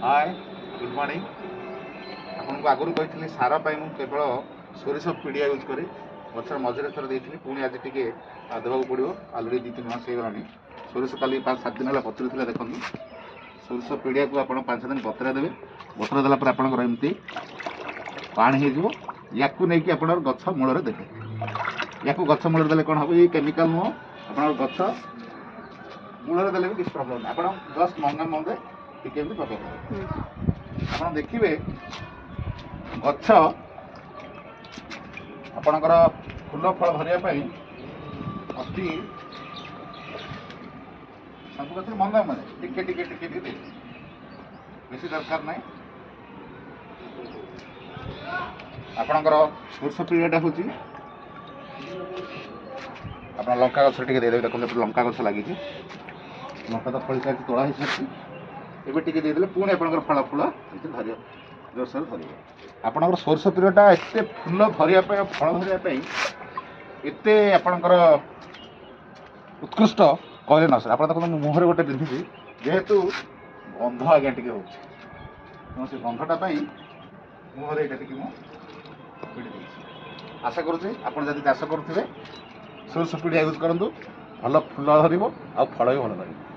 Hi good morning. आपको आगुरी कही सार पर केवल सोरिष पीडिया यूज करी गचर मझे थर देती पुणी आज टी देवाक पड़ो अलरेडी 2-3 मास हो गलानी। सोरिष कल 5-7 दिन है बतुरी देखो सोरिष पीडिया को आप 5 दिन बतरा देवे। बतरा देला आपंकर एमती पानी हो या आप गच मूल देते या गच मूल देले कौन हम ये केमिकल नुह आप गच मूल देले भी किसी प्रोब्लेम नहीं। आप जस्ट मंगे मंगे टिके पकड़ आप देखिए गच आपणकर फूल फल धरने अति सब गच मंगे मंगे टिके टिके टिके टिके बेसी दरकार ना। आपणकर सोर्ष पीरियड हूँ आप लंका गच टे देदेवे। देखो लंका गच लगी लंका तो फल सारी तोड़ा हो सारी एवं टी देदेले पुणी आप फल फूल धर जोरसोर धर आपंकर सोर्ष पीरियडटा एत फूल धरने फल धरने एत आपणकर उत्कृष्ट कहले न सर। आप देखो मुहर गोटे पिंधि जेहेतु गंध आज्ञा टे हो से गंधटा मुहर ये टी आशा करुचे आप चाष करुवे सोर्ष पीडिया यूज करूँ भल फूल धरब आ फल भी भल धरब।